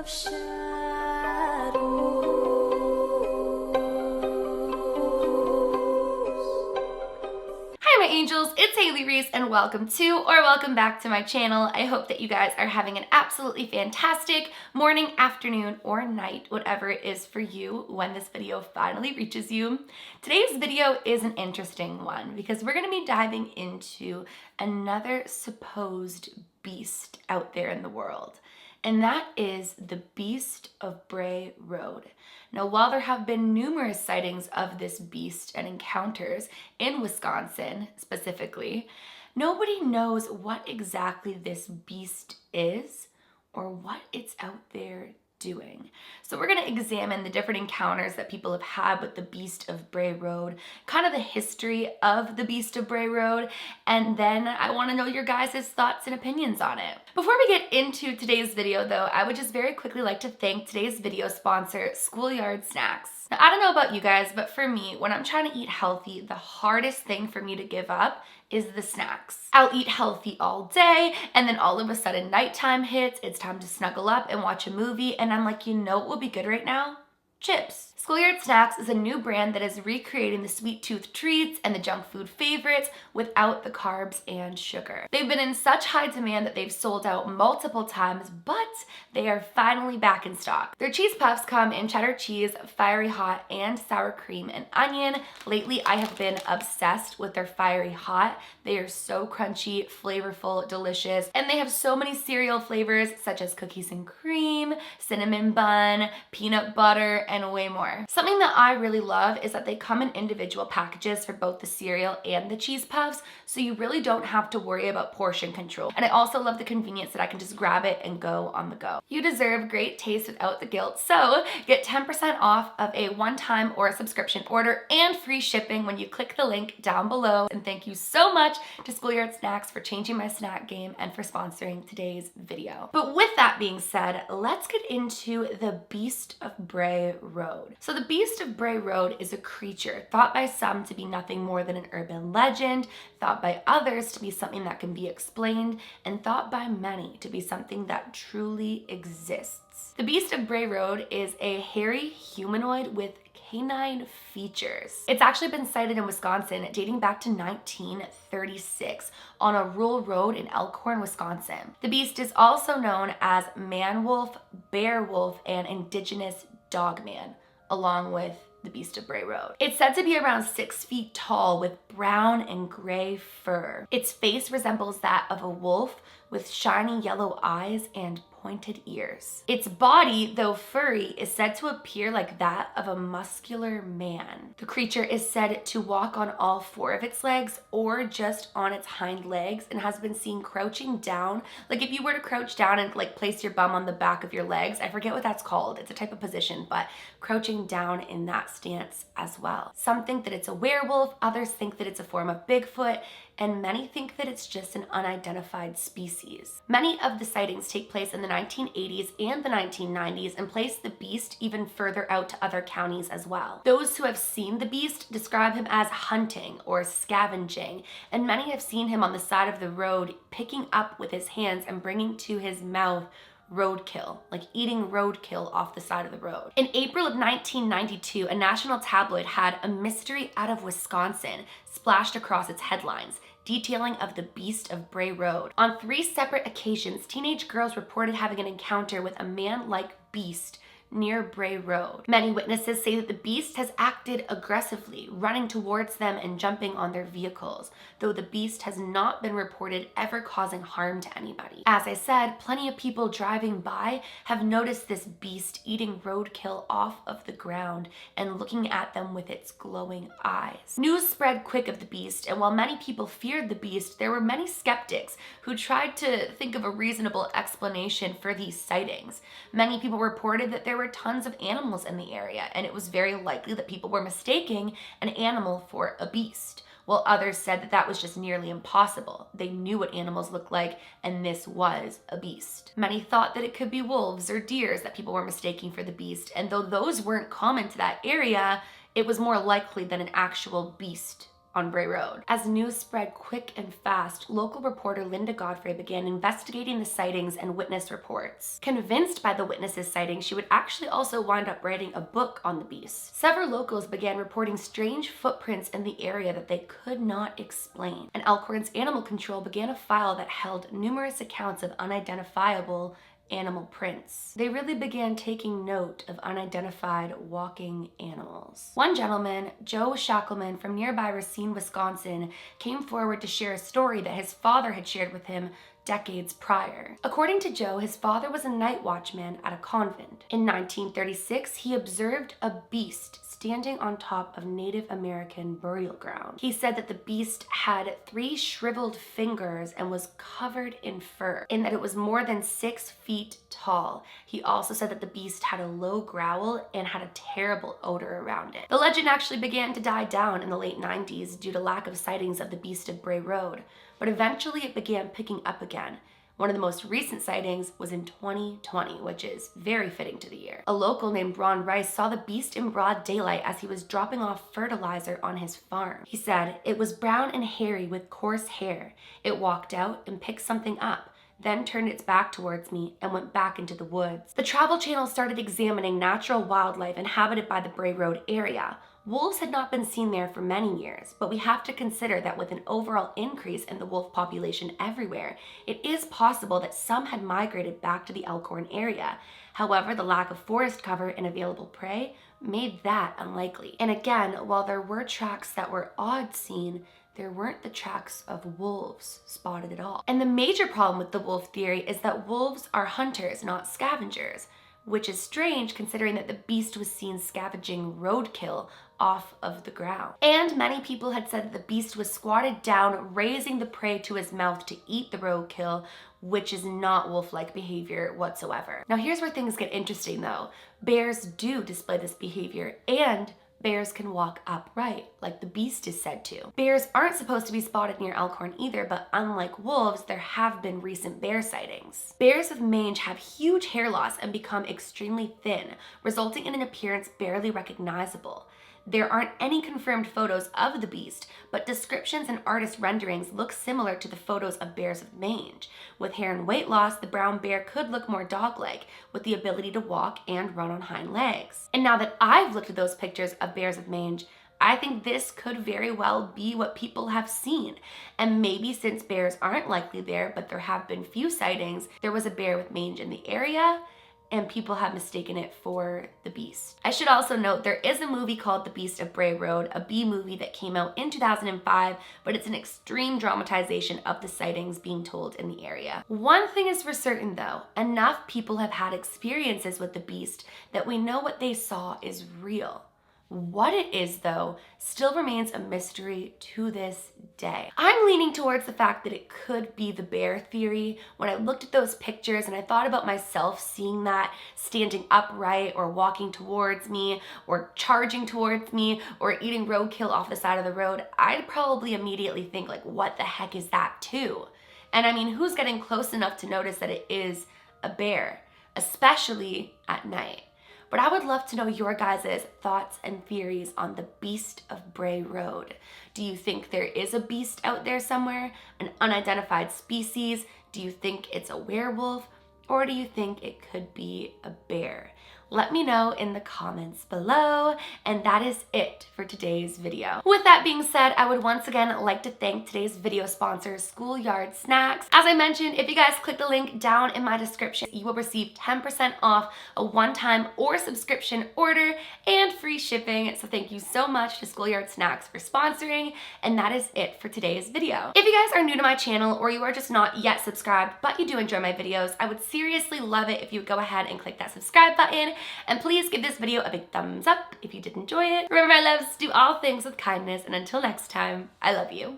of shadows. Hi my angels, it's Hailey Reese and welcome back to my channel. I hope that you guys are having an absolutely fantastic morning, afternoon, or night, whatever it is for you when this video finally reaches you. Today's video is an interesting one because we're going to be diving into another supposed beast out there in the world. And that is the Beast of Bray Road. Now, while there have been numerous sightings of this beast and encounters in Wisconsin specifically, nobody knows what exactly this beast is or what it's out there doing. So we're going to examine the different encounters that people have had with the Beast of Bray Road, kind of the history of the Beast of Bray Road, and then I want to know your guys' thoughts and opinions on it. Before we get into today's video though, I would just very quickly like to thank today's video sponsor, Schoolyard Snacks. Now, I don't know about you guys, but for me, when I'm trying to eat healthy, the hardest thing for me to give up is the snacks. I'll eat healthy all day, and then all of a sudden nighttime hits, it's time to snuggle up and watch a movie, and I'm like, you know what would be good right now? Chips. Schoolyard Snacks is a new brand that is recreating the sweet tooth treats and the junk food favorites without the carbs and sugar. They've been in such high demand that they've sold out multiple times, but they are finally back in stock. Their cheese puffs come in cheddar cheese, fiery hot, and sour cream and onion. Lately, I have been obsessed with their fiery hot. They are so crunchy, flavorful, delicious, and they have so many cereal flavors such as cookies and cream, cinnamon bun, peanut butter, and way more. Something that I really love is that they come in individual packages for both the cereal and the cheese puffs, so you really don't have to worry about portion control. And I also love the convenience that I can just grab it and go on the go. You deserve great taste without the guilt, so get 10% off of a one-time or a subscription order and free shipping when you click the link down below. And thank you so much to Schoolyard Snacks for changing my snack game and for sponsoring today's video. But with that being said, let's get into the Beast of Bray Road. So the Beast of Bray Road is a creature thought by some to be nothing more than an urban legend, thought by others to be something that can be explained, and thought by many to be something that truly exists. The Beast of Bray Road is a hairy humanoid with canine features. It's actually been sighted in Wisconsin dating back to 1936 on a rural road in Elkhorn, Wisconsin. The beast is also known as man wolf, bear wolf, and indigenous dogman, along with the Beast of Bray Road. It's said to be around 6 feet tall with brown and gray fur. Its face resembles that of a wolf with shiny yellow eyes and pointed ears. Its body, though furry, is said to appear like that of a muscular man. The creature is said to walk on all 4 of its legs or just on its hind legs and has been seen crouching down. Like if you were to crouch down and like place your bum on the back of your legs, I forget what that's called. It's a type of position, but crouching down in that stance as well. Some think that it's a werewolf, others think that it's a form of Bigfoot, and many think that it's just an unidentified species. Many of the sightings take place in the 1980s and the 1990s and place the beast even further out to other counties as well. Those who have seen the beast describe him as hunting or scavenging, and many have seen him on the side of the road picking up with his hands and bringing to his mouth roadkill, like eating roadkill off the side of the road. In April of 1992, a national tabloid had "A Mystery Out of Wisconsin" splashed across its headlines, detailing of the Beast of Bray Road. On 3 separate occasions, teenage girls reported having an encounter with a man-like beast near Bray Road. Many witnesses say that the beast has acted aggressively, running towards them and jumping on their vehicles, though the beast has not been reported ever causing harm to anybody. As I said, plenty of people driving by have noticed this beast eating roadkill off of the ground and looking at them with its glowing eyes. News spread quick of the beast, and while many people feared the beast, there were many skeptics who tried to think of a reasonable explanation for these sightings. Many people reported that there were tons of animals in the area, and it was very likely that people were mistaking an animal for a beast, while others said that that was just nearly impossible. They knew what animals looked like, and this was a beast. Many thought that it could be wolves or deers that people were mistaking for the beast, and though those weren't common to that area, it was more likely that an actual beast on Bray Road. As news spread quick and fast, local reporter Linda Godfrey began investigating the sightings and witness reports. Convinced by the witnesses' sightings, she would actually also wind up writing a book on the beast. Several locals began reporting strange footprints in the area that they could not explain, and Elkhorn's animal control began a file that held numerous accounts of unidentifiable animal prints. They really began taking note of unidentified walking animals. One gentleman, Joe Shackleman from nearby Racine, Wisconsin, came forward to share a story that his father had shared with him decades prior. According to Joe, his father was a night watchman at a convent. In 1936, he observed a beast standing on top of Native American burial ground. He said that the beast had 3 shriveled fingers and was covered in fur, and that it was more than 6 feet tall. He also said that the beast had a low growl and had a terrible odor around it. The legend actually began to die down in the late 90s due to lack of sightings of the beast of Bray Road, but eventually it began picking up again. One of the most recent sightings was in 2020, which is very fitting to the year. A local named Ron Rice saw the beast in broad daylight as he was dropping off fertilizer on his farm. He said, "It was brown and hairy with coarse hair. It walked out and picked something up, then turned its back towards me and went back into the woods." The Travel Channel started examining natural wildlife inhabited by the Bray Road area. Wolves had not been seen there for many years, but we have to consider that with an overall increase in the wolf population everywhere, it is possible that some had migrated back to the Elkhorn area. However, the lack of forest cover and available prey made that unlikely. And again, while there were tracks that were odd seen, there weren't the tracks of wolves spotted at all. And the major problem with the wolf theory is that wolves are hunters, not scavengers, which is strange considering that the beast was seen scavenging roadkill off of the ground. And many people had said that the beast was squatted down, raising the prey to his mouth to eat the roadkill, which is not wolf-like behavior whatsoever. Now here's where things get interesting though. Bears do display this behavior, and bears can walk upright, like the beast is said to. Bears aren't supposed to be spotted near Elkhorn either, but unlike wolves, there have been recent bear sightings. Bears with mange have huge hair loss and become extremely thin, resulting in an appearance barely recognizable. There aren't any confirmed photos of the beast, but descriptions and artist renderings look similar to the photos of bears with mange. With hair and weight loss, the brown bear could look more dog-like, with the ability to walk and run on hind legs. And now that I've looked at those pictures of bears with mange, I think this could very well be what people have seen. And maybe since bears aren't likely there, but there have been few sightings, there was a bear with mange in the area, and people have mistaken it for the beast. I should also note there is a movie called The Beast of Bray Road, a B movie that came out in 2005, but it's an extreme dramatization of the sightings being told in the area. One thing is for certain though, enough people have had experiences with the beast that we know what they saw is real. What it is, though, still remains a mystery to this day. I'm leaning towards the fact that it could be the bear theory. When I looked at those pictures and I thought about myself seeing that standing upright or walking towards me or charging towards me or eating roadkill off the side of the road, I'd probably immediately think like, what the heck is that too? And I mean, who's getting close enough to notice that it is a bear, especially at night? But I would love to know your guys' thoughts and theories on the Beast of Bray Road. Do you think there is a beast out there somewhere, an unidentified species? Do you think it's a werewolf? Or do you think it could be a bear? Let me know in the comments below. And that is it for today's video. With that being said, I would once again like to thank today's video sponsor, Schoolyard Snacks. As I mentioned, if you guys click the link down in my description, you will receive 10% off a one-time or subscription order and free shipping. So thank you so much to Schoolyard Snacks for sponsoring. And that is it for today's video. If you guys are new to my channel or you are just not yet subscribed, but you do enjoy my videos, I would seriously love it if you would go ahead and click that subscribe button. And please give this video a big thumbs up if you did enjoy it. Remember, my loves, do all things with kindness, and until next time, I love you.